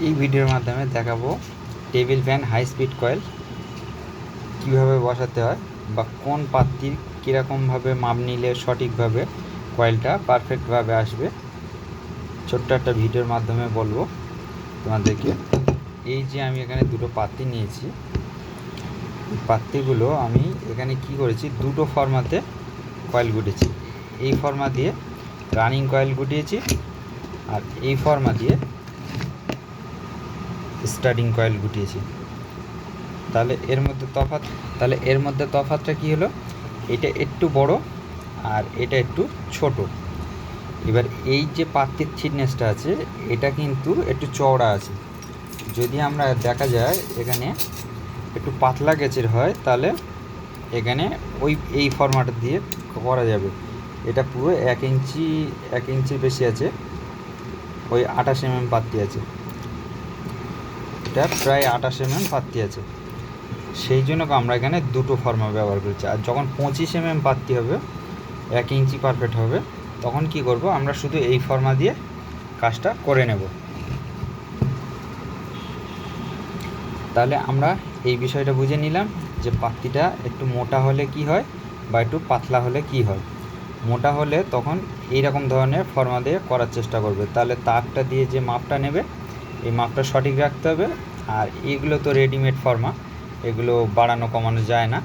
এই ভিডিওর মাধ্যমে দেখাবো table fan high speed coil কীভাবে বসাতে হয় বা কোন পাত্তির কীরকমভাবে মাপ নিলে সঠিকভাবে কয়েলটা পারফেক্টভাবে আসবে। ছোট্ট একটা ভিডিওর মাধ্যমে বলবো তোমাদেরকে। এই যে আমি এখানে দুটো পাত্তি নিয়েছি, পাত্তিগুলো আমি এখানে কি করেছি, দুটো ফর্মাতে কয়েল গুটেছি। এই ফর্মা দিয়ে রানিং কয়েল গুটিয়েছি আর এই ফর্মা দিয়ে স্টার্টিং কয়েল গুটিয়েছি। তাহলে এর মধ্যে তফাৎটা কি হলো, এটা একটু বড় আর এটা একটু ছোট। এবার এই যে পাত্তির থিকনেসটা আছে এটা কিন্তু একটু চওড়া আছে। যদি আমরা দেখা যায় এখানে একটু পাতলা গেজের হয় তাহলে এখানে এই ফরম্যাট দিয়ে করা যাবে। এটা পুরো 1 ইঞ্চির বেশি আছে, ওই 28 mm পাত্তি আছে, এটা প্রায় 28 mm পাত্তি আছে। সেই জন্য আমরা এখানে দুটো ফর্মা ব্যবহার করেছি। আর যখন 25 mm পাত্তি হবে, 1 ইঞ্চি পারফেক্ট হবে, তখন কি করব, আমরা শুধু এই ফর্মা দিয়ে কাজটা করে নেব। তাহলে আমরা এই বিষয়টা বুঝে নিলাম যে পাত্তিটা একটু মোটা হলে কি হয় বা একটু পাতলা হলে কি হয়। মোটা হলে তখন এই রকম ধরনের ফর্মা দিয়ে করার চেষ্টা করবে, তাহলে তারটা দিয়ে যে মাপটা নেবে এই মাপটা সঠিক রাখতে হবে। আর এগুলো তো রেডিমেড ফর্মা, এগুলো বাড়ানো কমানো যায় না।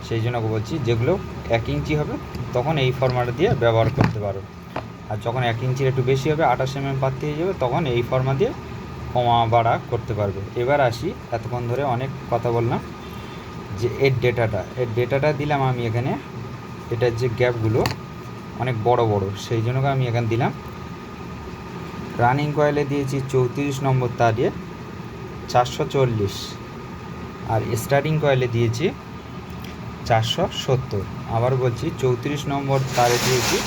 সেই জন্য বলছি যেগুলো 1 ইঞ্চি হবে তখন এই ফর্মাটা দিয়ে ব্যবহার করতে পারো। আর যখন 1 ইঞ্চির একটু বেশি হবে, 28 mm পাত্তি হয়ে যাবে, তখন এই ফর্মা দিয়ে কমা বাড়া করতে পারবে। এবার আসি, এতক্ষণ ধরে অনেক কথা বললাম যে এর ডেটাটা দিলাম আমি এখানে। এটার যে গ্যাপগুলো অনেক বড় বড়, সেই জন্য আমি এখানে দিলাম। রানিং কয়েলে দিয়েছি 34 নম্বর তারে 440, আর স্টার্টিং কয়েলে দিয়েছি 470। আবার বলছি 34 নম্বর তারে দিয়েছি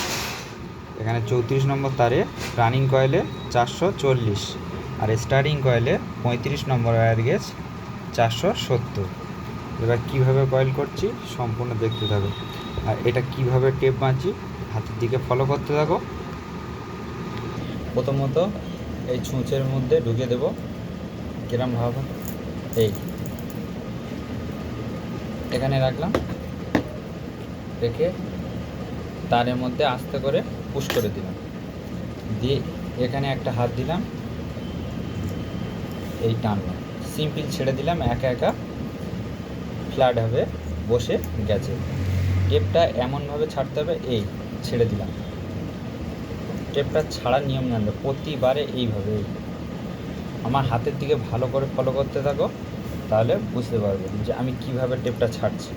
এখানে, 34 নম্বর তারে রানিং কয়েলে 440, আর স্টার্টিং কয়েলে 35 নম্বর ওয়্যার গেজ 470। এবার কীভাবে কয়েল করছি সম্পূর্ণ দেখতে থাকো, আর এটা কিভাবে টেপ বাঁধছি হাতের দিকে ফলো করতে থাকো। প্রথমত এই ছুঁচের মধ্যে ঢুকে দেব, কিরমভাবে এই এখানে রাখলাম, রেখে তারের মধ্যে আস্তে করে পুশ করে দিলাম, দিয়ে এখানে একটা হাত দিলাম, এই টানলাম, সিম্পল ছেড়ে দিলাম, একা একা ফ্ল্যাট হবে বসে গেছে। টেপটা এমনভাবে ছাড়তে হবে, এই ছেড়ে দিলাম। টেপটা ছাড়ার নিয়ম জানবে প্রতিবারে এইভাবে আমার হাতের দিকে ভালো করে ফলো করতে থাকো, তাহলে বুঝতে পারবে যে আমি কিভাবে টেপটা ছাড়ছি।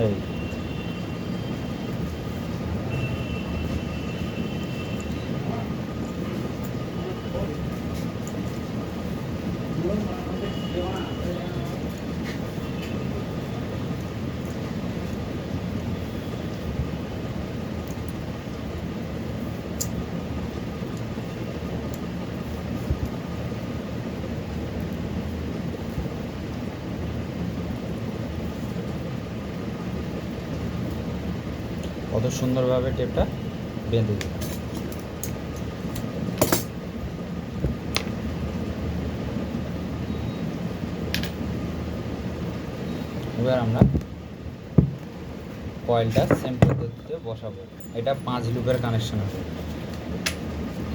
এই কত সুন্দরভাবে টেপটা বেঁধে দিলাম। এবার আমরা কয়েলটা সেম পদ্ধতিতে বসাবো। এটা 5 লুপের কানেকশন হবে।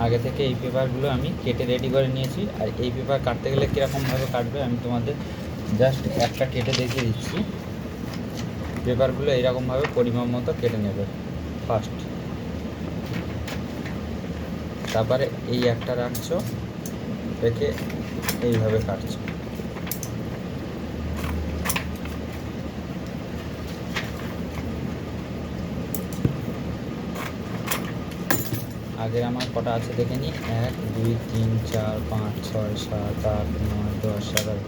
আগে থেকে এই পেপারগুলো আমি কেটে রেডি করে নিয়েছি, আর এই পেপার কাটতে গেলে কীরকমভাবে কাটবে আমি তোমাদের জাস্ট একটা কেটে দেখিয়ে দিচ্ছি। পেপারগুলো এইরকমভাবে পরিমাপ মতো কেটে নেবে ফার্স্ট, তারপরে এই একটা রাখছো, রেখে এইভাবে কাটছো। আগের আমার কটা আছে দেখে নিই, 1 2 3 4 5 6 7 8 9 10 11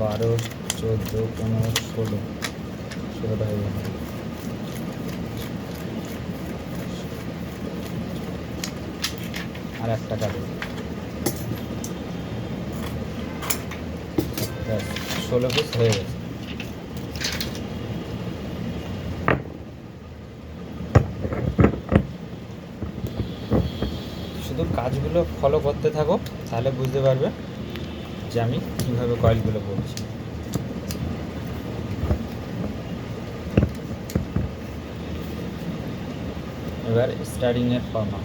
12 14 15 16 16টা হয়ে গেল। আর একটা কাটে, 16 পিস হয়ে গেছে। কাজগুলো ফলো করতে থাকো, তাহলে বুঝতে পারবে যে আমি কীভাবে কয়েলগুলো করছি। এবার স্টার্টিংয়ের ফর্মা।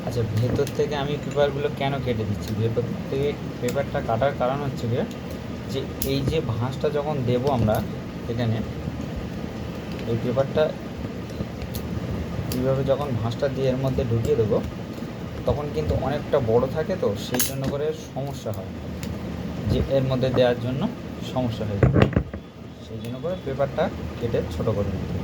আচ্ছা, ভেতর থেকে আমি পেপারগুলো কেন কেটে দিচ্ছি? ভেতর থেকে পেপারটা কাটার কারণ হচ্ছে গিয়ে যে এই যে ভাঁজটা যখন দেবো আমরা এখানে, এই পেপারটা এইভাবে যখন ভাঁজটা দিয়ে এর মধ্যে ঢুকিয়ে দেবো, তখন কিন্তু অনেকটা বড় থাকে, তো সেই জন্য করে সমস্যা হয়, যে এর মধ্যে দেওয়ার জন্য সমস্যা হয়ে যাবে, সেই জন্য করে পেপারটা কেটে ছোটো করে নিতে হবে।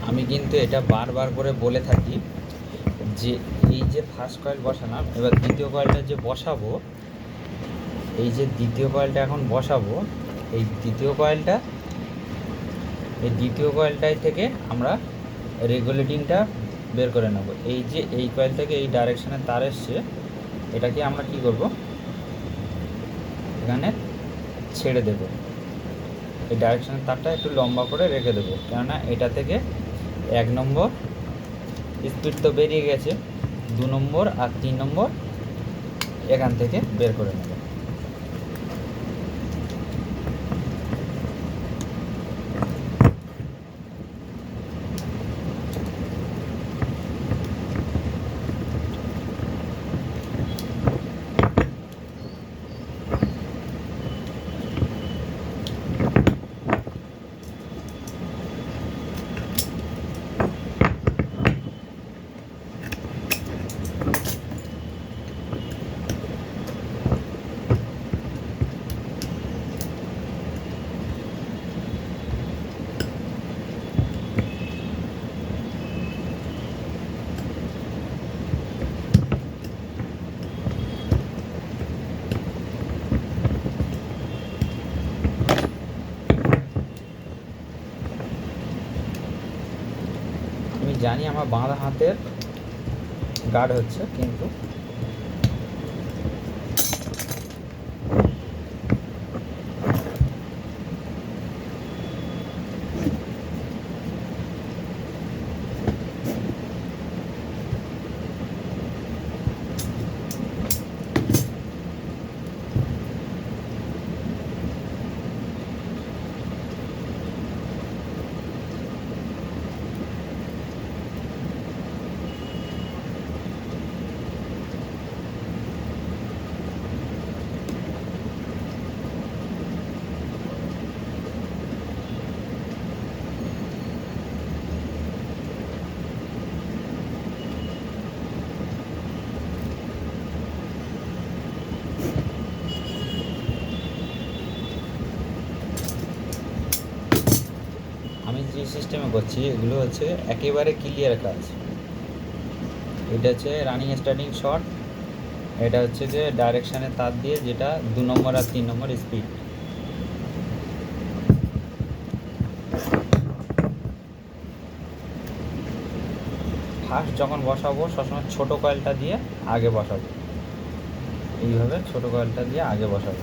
আমি কিন্তু এটা বারবার করে বলে থাকি যে এই যে ফার্স্ট কয়েল বসালাম, এবার দ্বিতীয় কয়েলটা যে বসাবো, এই যে দ্বিতীয় কয়েলটা এখন বসাবো, এই দ্বিতীয় কয়েলটাই থেকে আমরা রেগুলেটিংটা বের করে নেব। এই যে এই কয়েল থেকে এই ডাইরেকশানে তার এসছে, এটাকে আমরা কি করব, এখানে ছেড়ে দেব। এই ডাইরেকশানের তারটা একটু লম্বা করে রেখে দেবো, কেননা এটা থেকে 1 নম্বর স্পিড তো বেরিয়ে গেছে, 2 নম্বর আর 3 নম্বর এখান থেকে বের করে নেব। আমি জানি আমার বাঁ হাতের গার্ড হচ্ছে, কিন্তু আমি যে সিস্টেমে করছি এগুলো হচ্ছে একেবারে ক্লিয়ার কাজ। এটা হচ্ছে রানিং স্টার্টিং শট, এটা হচ্ছে যে ডাইরেকশানে তার দিয়ে, যেটা 2 নম্বর আর 3 নম্বর স্পিড। ফার্স্ট যখন বসাবো সবসময় ছোটো কয়েলটা দিয়ে আগে বসাবো, এইভাবে ছোটো কয়েলটা দিয়ে আগে বসাবো।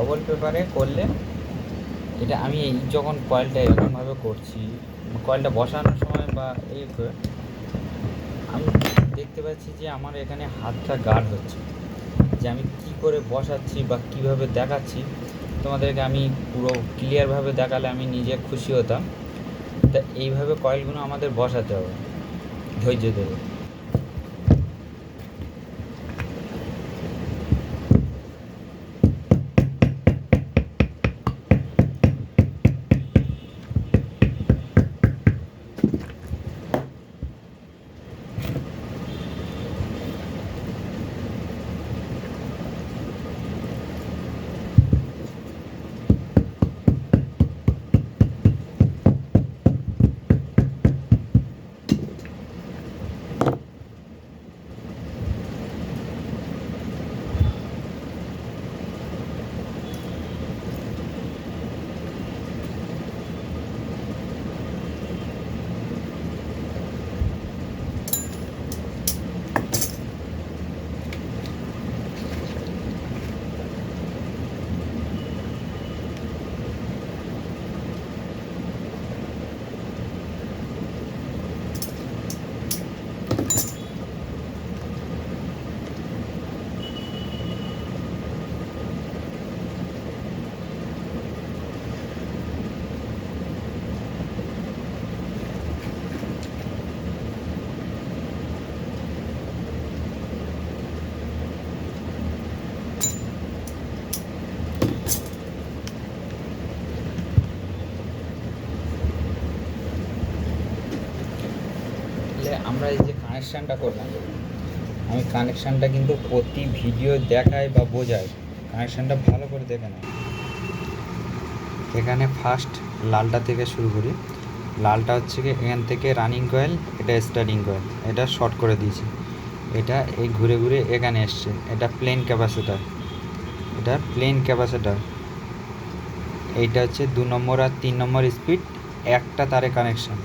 ডবল পেপারে করলে এটা আমি এই যখন কয়েলটা এরকমভাবে করছি, কয়েলটা বসানোর সময় বা এই আমি দেখতে পাচ্ছি যে আমার এখানে হাতটা গার্ড হচ্ছে, যে আমি কি করে বসাচ্ছি বা কিভাবে দেখাচ্ছি তোমাদেরকে আমি পুরো ক্লিয়ারভাবে দেখালে আমি নিজে খুশি হতাম। তা এইভাবে কয়েলগুলো আমাদের বসাতে হবে ধৈর্য ধরে। আমরা এই যে কানেকশানটা করলাম, আমি কানেকশানটা কিন্তু প্রতি ভিডিও দেখাই বা বোঝাই, কানেকশানটা ভালো করে দেখে নেয়। এখানে ফার্স্ট লালটা থেকে শুরু করি। লালটা হচ্ছে কি এখান থেকে রানিং কয়েল, এটা স্টার্টিং কয়েল, এটা শর্ট করে দিয়েছি, এটা এই ঘুরে ঘুরে এখানে এসছে, এটা প্লেন ক্যাপাসিটার, এটা প্লেন ক্যাপাসিটার। এইটা হচ্ছে 2 নম্বর আর 3 নম্বর স্পিড একটা তারে কানেকশান,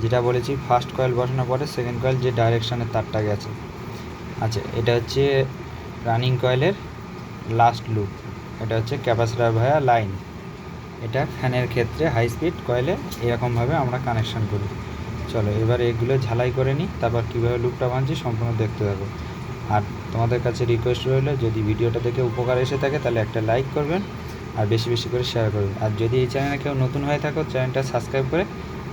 যেটা বলেছি ফার্স্ট কয়েল বসানোর পরে সেকেন্ড কয়েল যে ডাইরেকশানের তারটা গেছে। আচ্ছা, এটা হচ্ছে রানিং কয়েলের লাস্ট লুপ, এটা হচ্ছে ক্যাপাসিটার ভায়া লাইন। এটা ফ্যানের ক্ষেত্রে হাই স্পিড কয়েলে এরকমভাবে আমরা কানেকশান করি। চলো এবার এগুলো ঝালাই করে নিই, তারপর কীভাবে লুপটা বাঁধছি সম্পূর্ণ দেখতে থাকো। আর তোমাদের কাছে রিকোয়েস্ট রইল, যদি ভিডিওটা দেখে উপকার এসে থাকে তাহলে একটা লাইক করবেন আর বেশি বেশি করে শেয়ার করবেন। আর যদি এই চ্যানেলে কেউ নতুন হয়ে থাকো, চ্যানেলটা সাবস্ক্রাইব করে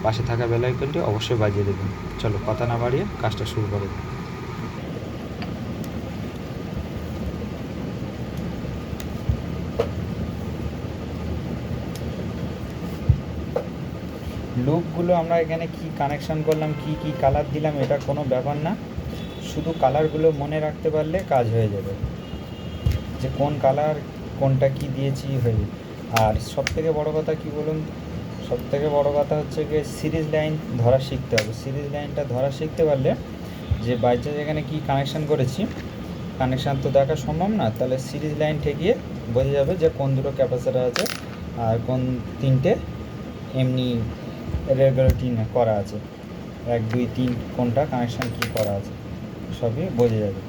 পাশে থাকা বেল আইকনটি অবশ্যই বাজিয়ে দেবেন। চলো কথা না বাড়িয়ে কাজটা শুরু করো। লুপগুলো আমরা এখানে কি কানেকশান করলাম, কি কি কালার দিলাম, এটা কোনো ব্যাপার না, শুধু কালারগুলো মনে রাখতে পারলে কাজ হয়ে যাবে, যে কোন কালার কোনটা কি দিয়েছি হয়ে যাবে। আর সবথেকে বড় কথা কি বলুন, সবথেকে বড় কথা হচ্ছে গিয়ে সিরিজ লাইন ধরা শিখতে হবে। সিরিজ লাইনটা ধরা শিখতে পারলে যে বাই চান্স এখানে কী কানেকশান করেছি, কানেকশান তো দেখা সম্ভব না, তাহলে সিরিজ লাইন ঠেকিয়ে বোঝা যাবে যে কোন দুটো ক্যাপাসিটার আছে আর কোন তিনটে এমনি রেগুলেটিং করা আছে, 1 2 3 কোনটা কানেকশান কী করা আছে সবই বোঝা যাবে।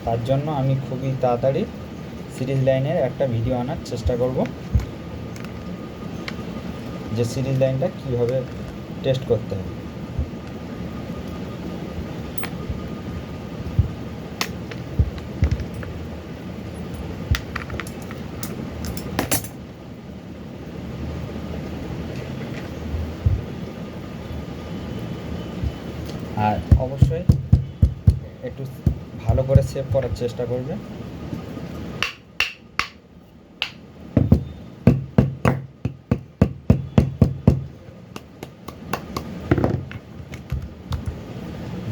তার জন্য আমি খুবই তাড়াতাড়ি সিরিজ লাইনের একটা ভিডিও আনার চেষ্টা করব, যে সিরিজ লাইনটা কীভাবে টেস্ট করতে হবে। আর অবশ্যই একটু ভালো করে সেভ করার চেষ্টা করবে।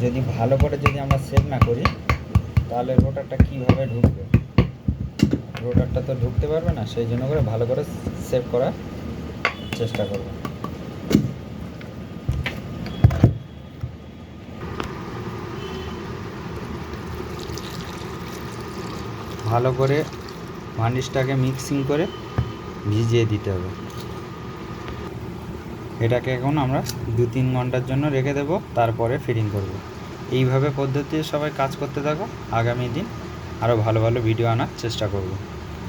যদি ভালো করে যদি আমরা সেভ না করি তাহলে রোটারটা কীভাবে ঢুকবে, রোটারটা তো ঢুকতে পারবে না, সেই জন্য করে ভালো করে সেভ করার চেষ্টা করবে। ভালো করে ভার্নিশটাকে মিক্সিং করে ভিজিয়ে দিতে হবে। এটাকে এখন আমরা 2-3 ঘন্টার জন্য রেখে দেব, তারপরে ফিটিং করব। এইভাবে পদ্ধতিতে সবাই কাজ করতে থাকো, আগামী দিন আরও ভালো ভালো ভিডিও আনার চেষ্টা করব।